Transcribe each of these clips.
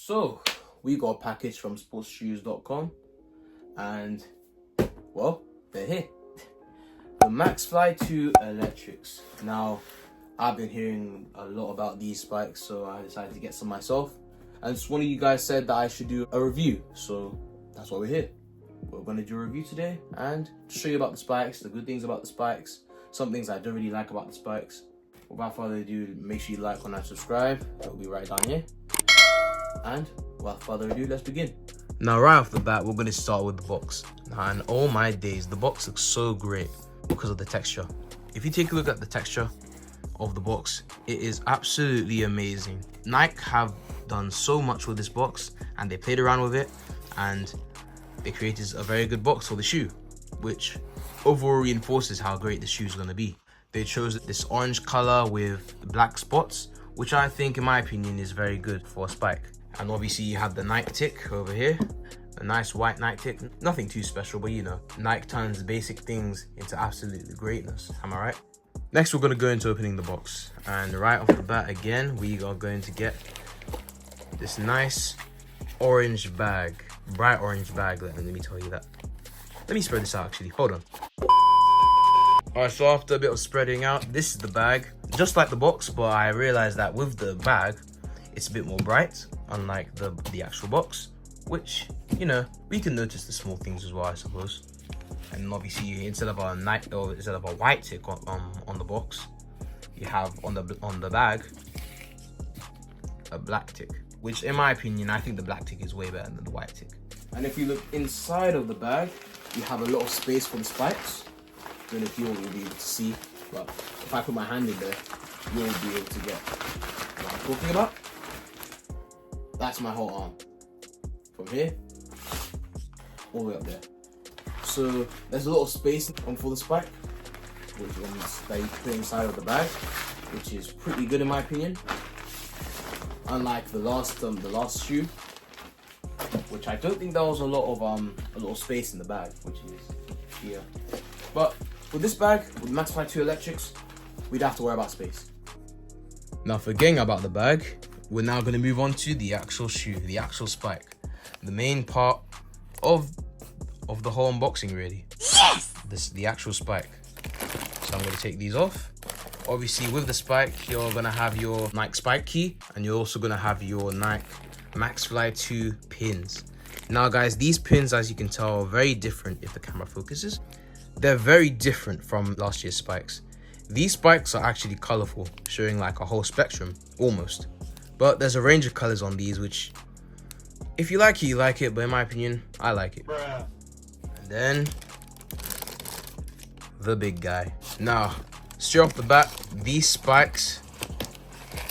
So we got a package from sportsshoes.com and well, they're here. The Maxfly 2 electrics. Now, I've been hearing a lot about these spikes, so I decided to get some myself. And just one of you guys said that I should do a review, so that's why we're here. We're going to do a review today and show you about the spikes, the good things about the spikes, some things I don't really like about the spikes. Without further ado, make sure you like, comment, and subscribe. It'll be right down here. And without further ado, let's begin. Now, right off the bat, we're going to start with the box. And oh my days, the box looks so great because of the texture. If you take a look at the texture of the box, it is absolutely amazing. Nike have done so much with this box and they played around with it and they created a very good box for the shoe, which overall reinforces how great the shoe is going to be. They chose this orange color with black spots, which I think, in my opinion, is very good for a spike. And obviously you have the Nike tick over here, a nice white Nike tick. Nothing too special, but you know, Nike turns basic things into absolute greatness. Am I right? Next, we're going to go into opening the box. And right off the bat, again, we are going to get this nice orange bag, bright orange bag. Let me tell you that. Let me spread this out actually, hold on. Alright, so after a bit of spreading out, this is the bag. Just like the box, but I realized that with the bag, it's a bit more bright, unlike the actual box, which, you know, we can notice the small things as well, I suppose. And obviously, instead of a white tick on the box, you have on the bag a black tick, which in my opinion, I think the black tick is way better than the white tick. And if you look inside of the bag, you have a lot of space for the spikes. I don't know if you all will be able to see, but if I put my hand in there, you won't be able to get what I'm talking about. That's my whole arm. From here, all the way up there. So there's a lot of space for the spike, which that you put inside of the bag, which is pretty good in my opinion. Unlike the last shoe, which I don't think there was a lot of space in the bag, which is here. But with this bag, with Maxfly 2 electrics, we'd have to worry about space. Now, forgetting about the bag, we're now going to move on to the actual shoe, the actual spike, the main part of the whole unboxing, really. Yes! The actual spike. So I'm going to take these off. Obviously, with the spike, you're going to have your Nike spike key, and you're also going to have your Nike Maxfly 2 pins. Now, guys, these pins, as you can tell, are very different if the camera focuses. They're very different from last year's spikes. These spikes are actually colorful, showing like a whole spectrum, almost. But there's a range of colors on these, which, if you like it, you like it. But in my opinion, I like it. Bruh. And then, the big guy. Now, straight off the bat, these spikes,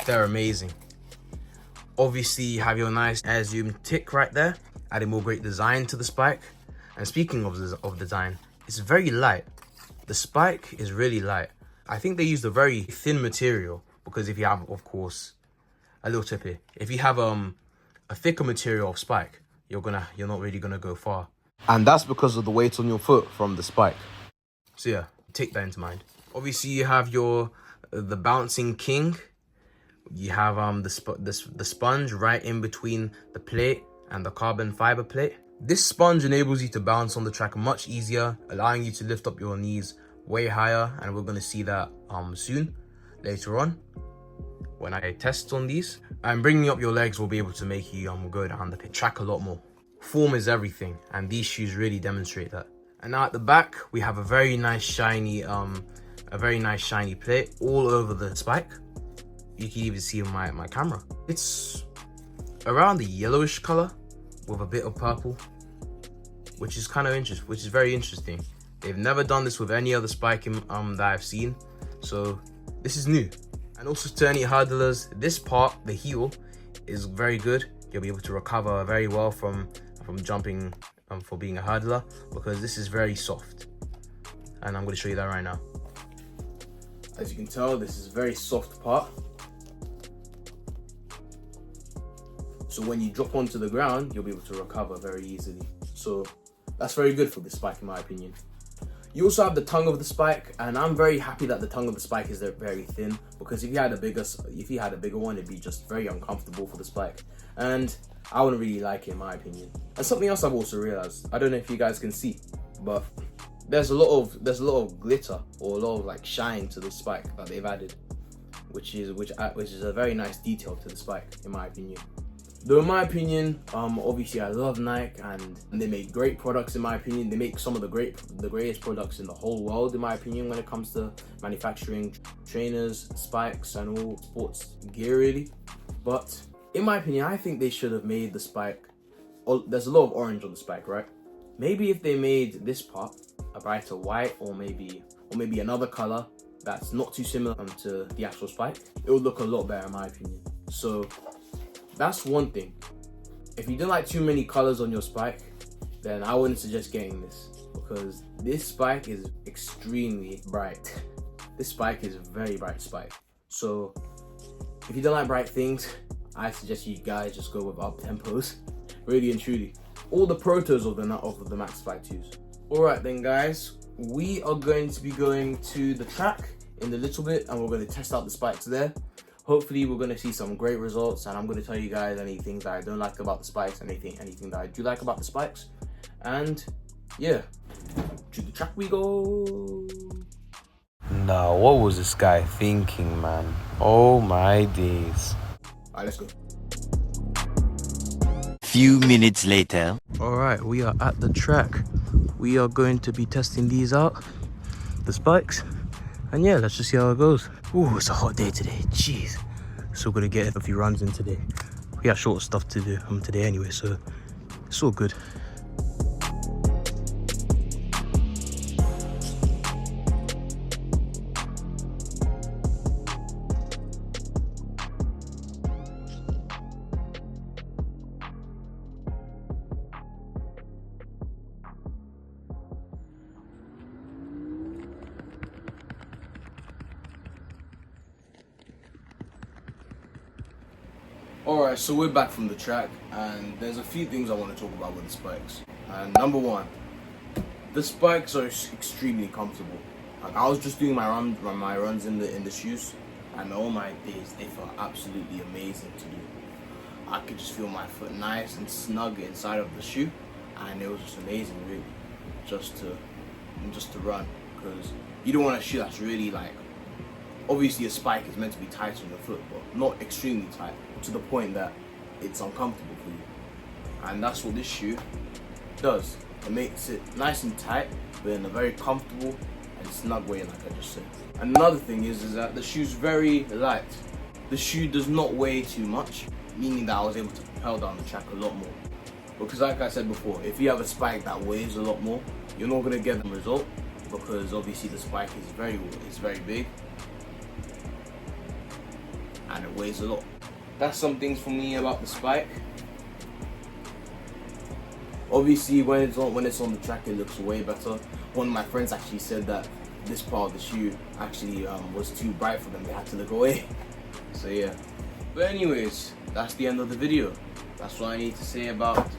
they're amazing. Obviously, you have your nice Air Zoom tick right there, adding more great design to the spike. And speaking of design, it's very light. The spike is really light. I think they used a very thin material because if you have, of course, a little tip here, if you have a thicker material of spike, you're not really gonna go far. And that's because of the weight on your foot from the spike. So yeah, take that into mind. Obviously, you have the bouncing king. You have the sponge right in between the plate and the carbon fiber plate. This sponge enables you to bounce on the track much easier, allowing you to lift up your knees way higher, and we're going to see that soon, later on, when I test on these. And bringing up your legs will be able to make you go down the track a lot more. Form is everything, and these shoes really demonstrate that. And now at the back, we have a very nice shiny plate all over the spike. You can even see on my camera. It's around the yellowish color with a bit of purple, which is kind of interesting, which is very interesting. They've never done this with any other spike that I've seen, so this is new. And also to any hurdlers, this part, the heel, is very good. You'll be able to recover very well from jumping for being a hurdler, because this is very soft. And I'm going to show you that right now. As you can tell, this is a very soft part. So when you drop onto the ground, you'll be able to recover very easily. So that's very good for this spike in my opinion. You also have the tongue of the spike, and I'm very happy that the tongue of the spike is very thin, because if you had a bigger one, it'd be just very uncomfortable for the spike. And I wouldn't really like it in my opinion. And something else I've also realized, I don't know if you guys can see, but there's a lot of glitter or a lot of like shine to the spike that they've added, which is a very nice detail to the spike in my opinion. Though in my opinion, obviously I love Nike and they make great products in my opinion. They make some of the greatest products in the whole world in my opinion when it comes to manufacturing trainers, spikes and all sports gear really. But in my opinion, I think they should have made the spike, there's a lot of orange on the spike, right? Maybe if they made this part a brighter white or maybe another color that's not too similar to the actual spike, it would look a lot better in my opinion. So that's one thing. If you don't like too many colors on your spike, then I wouldn't suggest getting this, because this spike is extremely bright. This spike is a very bright spike. So if you don't like bright things, I suggest you guys just go with up tempos, really and truly. All the protos of the Maxfly 2s. Alright then guys, we are going to be going to the track in a little bit and we're going to test out the spikes there. Hopefully we're going to see some great results, and I'm going to tell you guys any things that I don't like about the spikes, anything that I do like about the spikes. And yeah, to the track we go. Now, what was this guy thinking, man? Oh my days. Alright, let's go. Few minutes later. Alright, we are at the track. We are going to be testing these out, the spikes. And yeah, let's just see how it goes. Ooh, it's a hot day today, jeez. Still gonna get a few runs in today. We got short stuff to do today anyway, so it's all good. Alright, so we're back from the track, and there's a few things I want to talk about with the spikes. And number one, the spikes are extremely comfortable. Like, I was just doing my runs in the shoes, and oh my days, they felt absolutely amazing to do. I could just feel my foot nice and snug inside of the shoe, and it was just amazing, really, just to run, because you don't want a shoe that's really like. Obviously a spike is meant to be tight on your foot, but not extremely tight, to the point that it's uncomfortable for you. And that's what this shoe does. It makes it nice and tight, but in a very comfortable and snug way, like I just said. And another thing is that the shoe's very light. The shoe does not weigh too much, meaning that I was able to propel down the track a lot more. Because like I said before, if you have a spike that weighs a lot more, you're not going to get the result, because obviously the spike is very big. And it weighs a lot. That's some things for me about the spike. Obviously when it's on the track it looks way better. One of my friends actually said that this part of the shoe actually was too bright for them, they had to look away. So yeah. But anyways, that's the end of the video. That's what I need to say about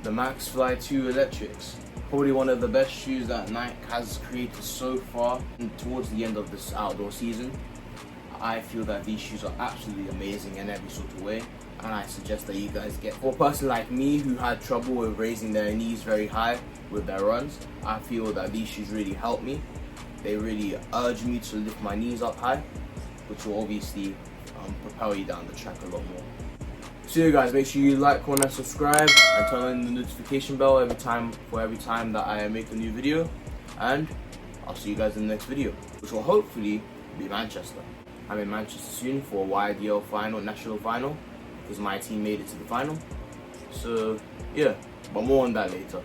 the Maxfly 2 Electrics. Probably one of the best shoes that Nike has created so far, and towards the end of this outdoor season. I feel that these shoes are absolutely amazing in every sort of way, and I suggest that you guys get. For a person like me who had trouble with raising their knees very high with their runs, I feel that these shoes really help me. They really urge me to lift my knees up high, which will obviously propel you down the track a lot more. So yeah guys, make sure you like, comment and subscribe, and turn on the notification bell every time that I make a new video, and I'll see you guys in the next video, which will hopefully be Manchester. I'm in Manchester soon for a YDL final, national final, because my team made it to the final. So yeah, but more on that later.